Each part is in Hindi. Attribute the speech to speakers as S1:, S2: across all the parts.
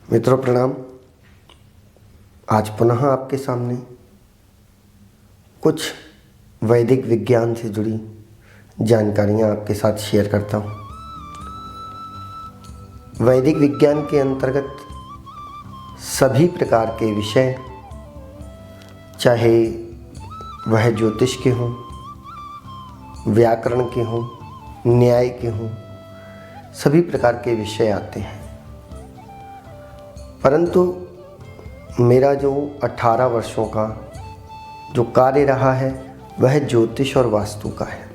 S1: मित्रों प्रणाम। आज पुनः आपके सामने कुछ वैदिक विज्ञान से जुड़ी जानकारियाँ आपके साथ शेयर करता हूँ। वैदिक विज्ञान के अंतर्गत सभी प्रकार के विषय, चाहे वह ज्योतिष के हों, व्याकरण के हों, न्याय के हों, सभी प्रकार के विषय आते हैं। परंतु मेरा जो 18 वर्षों का जो कार्य रहा है वह ज्योतिष और वास्तु का है,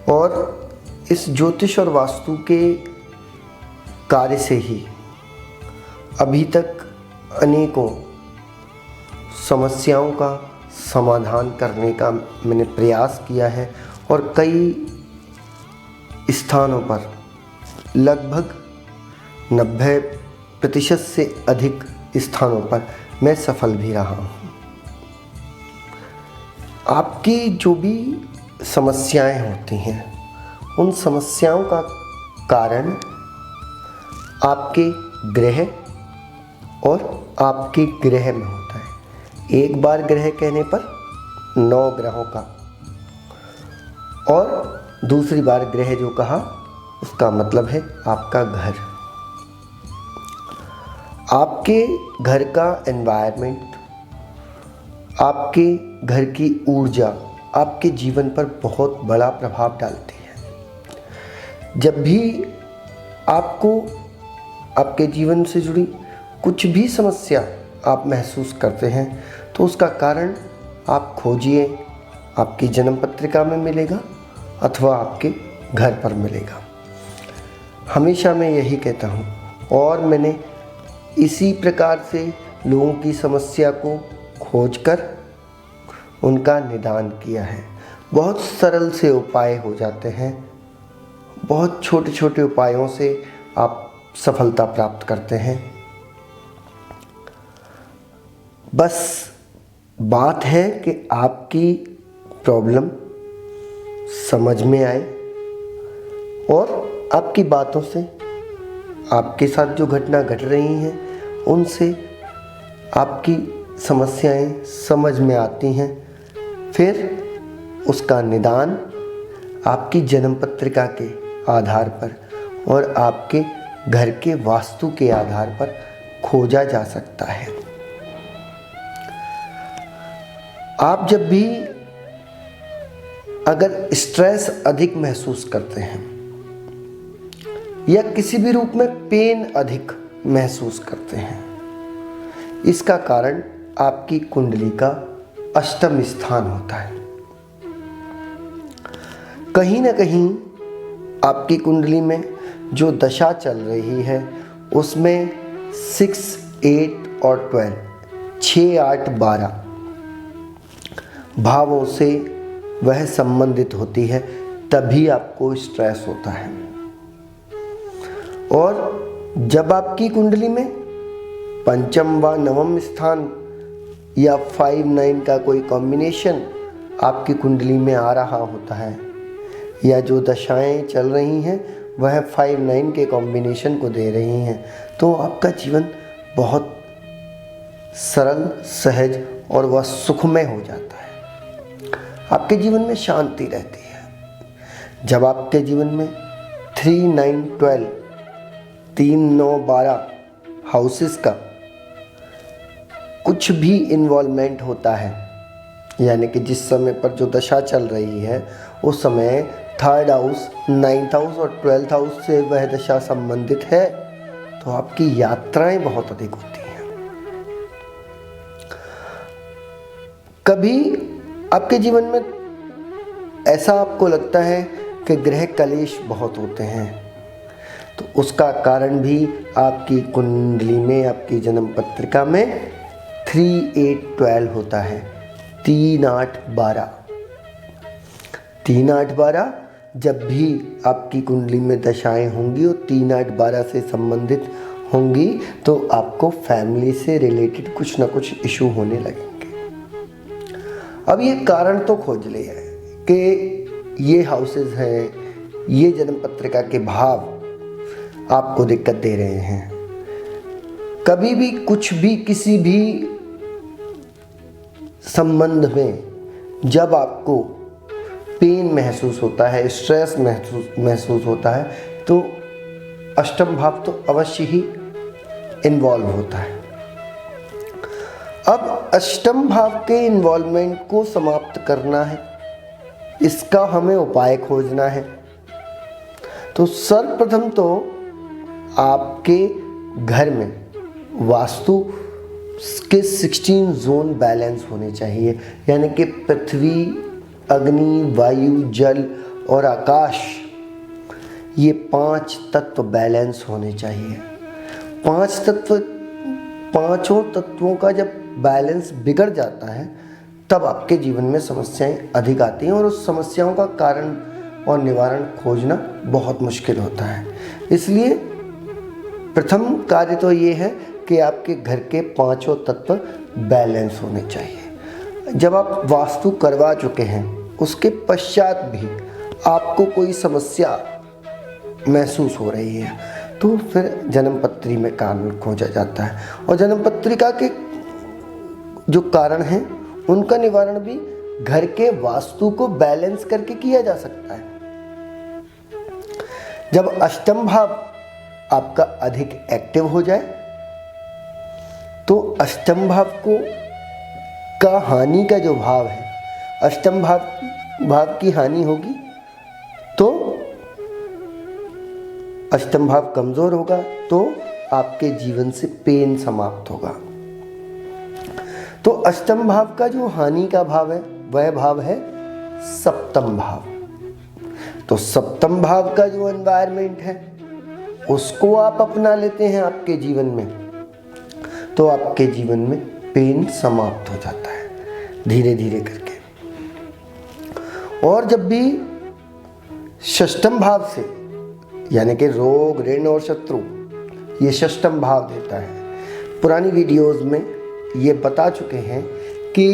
S1: और इस ज्योतिष और वास्तु के कार्य से ही अभी तक अनेकों समस्याओं का समाधान करने का मैंने प्रयास किया है, और कई स्थानों पर लगभग 90% से अधिक स्थानों पर मैं सफल भी रहा हूँ। आपकी जो भी समस्याएं होती हैं, उन समस्याओं का कारण आपके ग्रह और आपके ग्रह में होता है। एक बार ग्रह कहने पर 9 ग्रहों का, और दूसरी बार ग्रह जो कहा उसका मतलब है आपका घर। आपके घर का एनवायरनमेंट, आपके घर की ऊर्जा आपके जीवन पर बहुत बड़ा प्रभाव डालती है। जब भी आपको आपके जीवन से जुड़ी कुछ भी समस्या आप महसूस करते हैं, तो उसका कारण आप खोजिए, आपकी जन्म पत्रिका में मिलेगा अथवा आपके घर पर मिलेगा। हमेशा मैं यही कहता हूँ, और मैंने इसी प्रकार से लोगों की समस्या को खोजकर उनका निदान किया है। बहुत सरल से उपाय हो जाते हैं, बहुत छोटे छोटे उपायों से आप सफलता प्राप्त करते हैं। बस बात है कि आपकी प्रॉब्लम समझ में आए, और आपकी बातों से, आपके साथ जो घटना घट रही हैं उनसे आपकी समस्याएं समझ में आती हैं। फिर उसका निदान आपकी जन्म पत्रिका के आधार पर और आपके घर के वास्तु के आधार पर खोजा जा सकता है। आप जब भी अगर स्ट्रेस अधिक महसूस करते हैं या किसी भी रूप में पेन अधिक महसूस करते हैं, इसका कारण आपकी कुंडली का अष्टम स्थान होता है। कहीं ना कहीं आपकी कुंडली में जो दशा चल रही है उसमें 6, 8 और 12, 6, 8, 12 भावों से वह संबंधित होती है, तभी आपको स्ट्रेस होता है। और जब आपकी कुंडली में पंचम व नवम स्थान या 5, 9 का कोई कॉम्बिनेशन आपकी कुंडली में आ रहा होता है, या जो दशाएं चल रही हैं वह 5, 9 के कॉम्बिनेशन को दे रही हैं, तो आपका जीवन बहुत सरल, सहज और वह सुखमय हो जाता है। आपके जीवन में शांति रहती है। जब आपके जीवन में 3, 9, 12, 3, 9, 12 हाउसेस का कुछ भी इन्वॉल्वमेंट होता है, यानी कि जिस समय पर जो दशा चल रही है उस समय 3rd हाउस, 9th हाउस और 12th हाउस से वह दशा संबंधित है, तो आपकी यात्राएं बहुत अधिक होती हैं। कभी आपके जीवन में ऐसा आपको लगता है कि ग्रह कलेश बहुत होते हैं, तो उसका कारण भी आपकी कुंडली में, आपकी जन्म पत्रिका में 3, 8, 12 होता है। 3, 8, 12, 3, 8, 12 जब भी आपकी कुंडली में दशाएं होंगी और 3, 8, 12 से संबंधित होंगी, तो आपको फैमिली से रिलेटेड कुछ ना कुछ इशू होने लगेंगे। अब ये कारण तो खोज लिया है कि ये हाउसेस हैं, ये जन्म पत्रिका के भाव आपको दिक्कत दे रहे हैं। कभी भी कुछ भी किसी भी संबंध में जब आपको पेन महसूस होता है, स्ट्रेस महसूस होता है, तो अष्टम भाव तो अवश्य ही इन्वॉल्व होता है। अब अष्टम भाव के इन्वॉल्वमेंट को समाप्त करना है, इसका हमें उपाय खोजना है। तो सर्वप्रथम तो आपके घर में वास्तु के 16 जोन बैलेंस होने चाहिए, यानी कि पृथ्वी, अग्नि, वायु, जल और आकाश, ये 5 तत्व बैलेंस होने चाहिए। 5 तत्व, पांचों तत्वों का जब बैलेंस बिगड़ जाता है तब आपके जीवन में समस्याएं अधिक आती हैं और उस समस्याओं का कारण और निवारण खोजना बहुत मुश्किल होता है। इसलिए प्रथम कार्य तो ये है कि आपके घर के 5 तत्व बैलेंस होने चाहिए। जब आप वास्तु करवा चुके हैं उसके पश्चात भी आपको कोई समस्या महसूस हो रही है तो फिर जन्म पत्री में कारण खोजा जाता है और जन्म पत्रिका के जो कारण हैं उनका निवारण भी घर के वास्तु को बैलेंस करके किया जा सकता है। जब अष्टम भाव आपका अधिक एक्टिव हो जाए तो अष्टम भाव को का हानि का जो भाव है, अष्टम भाव की हानि होगी तो अष्टम भाव कमजोर होगा तो आपके जीवन से पेन समाप्त होगा। तो अष्टम भाव का जो हानि का भाव है वह भाव है सप्तम भाव। तो सप्तम भाव का जो एनवायरनमेंट है उसको आप अपना लेते हैं आपके जीवन में तो आपके जीवन में पेन समाप्त हो जाता है धीरे धीरे करके। और जब भी षष्ठम भाव से, यानी कि रोग, ऋण और शत्रु, ये षष्ठम भाव देता है। पुरानी वीडियोस में ये बता चुके हैं कि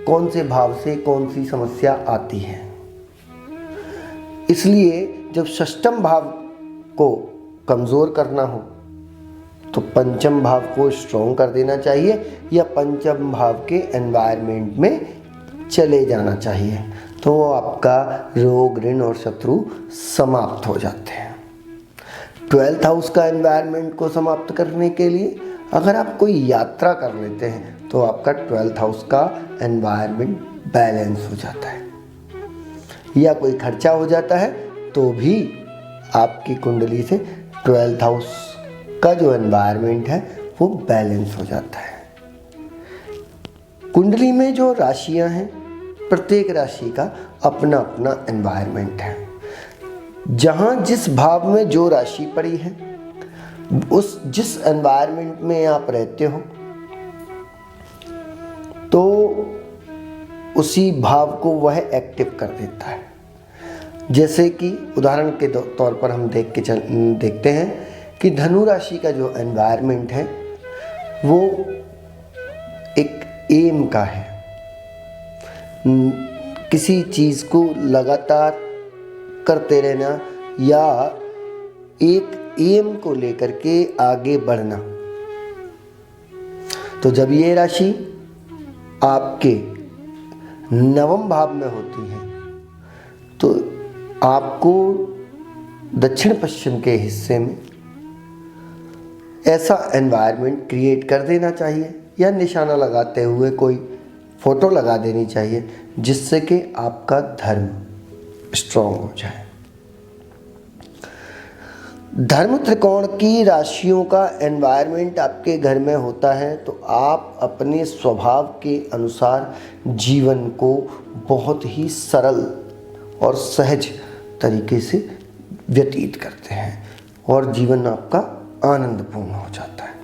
S1: कौन से भाव से कौन सी समस्या आती है। इसलिए जब षष्ठम भाव को कमज़ोर करना हो तो पंचम भाव को स्ट्रॉन्ग कर देना चाहिए या पंचम भाव के एनवायरनमेंट में चले जाना चाहिए तो आपका रोग, ऋण और शत्रु समाप्त हो जाते हैं। 12th हाउस का एनवायरनमेंट को समाप्त करने के लिए अगर आप कोई यात्रा कर लेते हैं तो आपका 12th हाउस का एनवायरनमेंट बैलेंस हो जाता है, या कोई खर्चा हो जाता है तो भी आपकी कुंडली से 12th हाउस का जो एनवायरनमेंट है वो बैलेंस हो जाता है। कुंडली में जो राशियां हैं प्रत्येक राशि का अपना अपना एनवायरनमेंट है। जहाँ जिस भाव में जो राशि पड़ी है उस जिस एनवायरनमेंट में आप रहते हो तो उसी भाव को वह एक्टिव कर देता है। जैसे कि उदाहरण के तौर पर हम देखते हैं कि धनु राशि का जो एनवायरनमेंट है वो एक एम का है, किसी चीज़ को लगातार करते रहना या एक एम को लेकर के आगे बढ़ना। तो जब ये राशि आपके नवम भाव में होती है तो आपको दक्षिण पश्चिम के हिस्से में ऐसा एनवायरनमेंट क्रिएट कर देना चाहिए या निशाना लगाते हुए कोई फोटो लगा देनी चाहिए जिससे कि आपका धर्म स्ट्रॉन्ग हो जाए। धर्म त्रिकोण की राशियों का एनवायरनमेंट आपके घर में होता है तो आप अपने स्वभाव के अनुसार जीवन को बहुत ही सरल और सहज तरीके से व्यतीत करते हैं और जीवन आपका आनंदपूर्ण हो जाता है।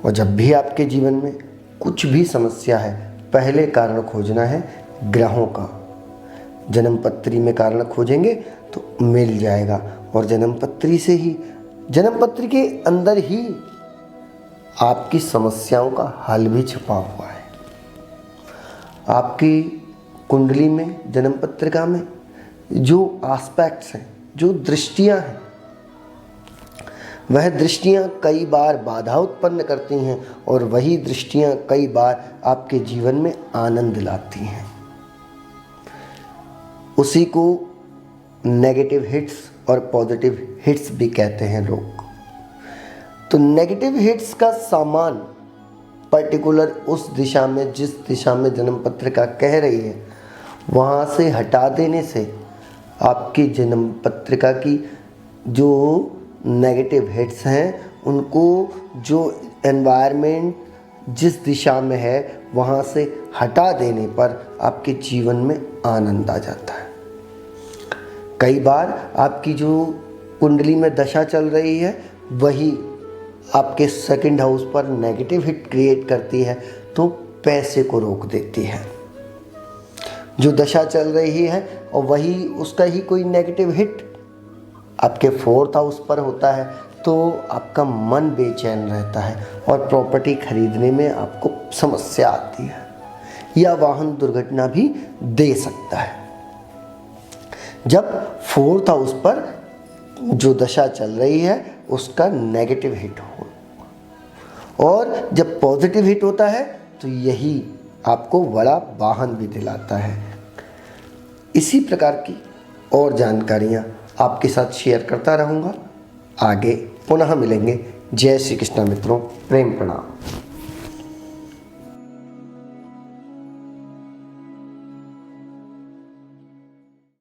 S1: और जब भी आपके जीवन में कुछ भी समस्या है पहले कारण खोजना है ग्रहों का। जन्म पत्री में कारण खोजेंगे तो मिल जाएगा और जन्म पत्री से ही, जन्म पत्री के अंदर ही आपकी समस्याओं का हल भी छुपा हुआ है। आपकी कुंडली में, जन्म पत्रिका में जो एस्पेक्ट्स हैं, जो दृष्टियां हैं वह दृष्टियाँ कई बार बाधा उत्पन्न करती हैं और वही दृष्टियाँ कई बार आपके जीवन में आनंद लाती हैं। उसी को नेगेटिव हिट्स और पॉजिटिव हिट्स भी कहते हैं लोग। तो नेगेटिव हिट्स का सामान पर्टिकुलर उस दिशा में, जिस दिशा में जन्म पत्रिका कह रही है, वहाँ से हटा देने से आपकी जन्म पत्रिका की जो नेगेटिव हिट्स हैं, उनको जो एनवायरनमेंट जिस दिशा में है वहाँ से हटा देने पर आपके जीवन में आनंद आ जाता है। कई बार आपकी जो कुंडली में दशा चल रही है वही आपके सेकंड हाउस पर नेगेटिव हिट क्रिएट करती है, तो पैसे को रोक देती है। जो दशा चल रही है और वही उसका ही कोई नेगेटिव हिट आपके फोर्थ हाउस पर होता है, तो आपका मन बेचैन रहता है और प्रॉपर्टी खरीदने में आपको समस्या आती है या वाहन दुर्घटना भी दे सकता है। जब फोर्थ हाउस पर जो दशा चल रही है उसका नेगेटिव हिट हो, और जब पॉजिटिव हिट होता है तो यही आपको बड़ा वाहन भी दिलाता है। इसी प्रकार की और जानकारियाँ आपके साथ शेयर करता रहूँगा। आगे पुनः मिलेंगे। जय श्री कृष्ण मित्रों, प्रेम प्रणाम।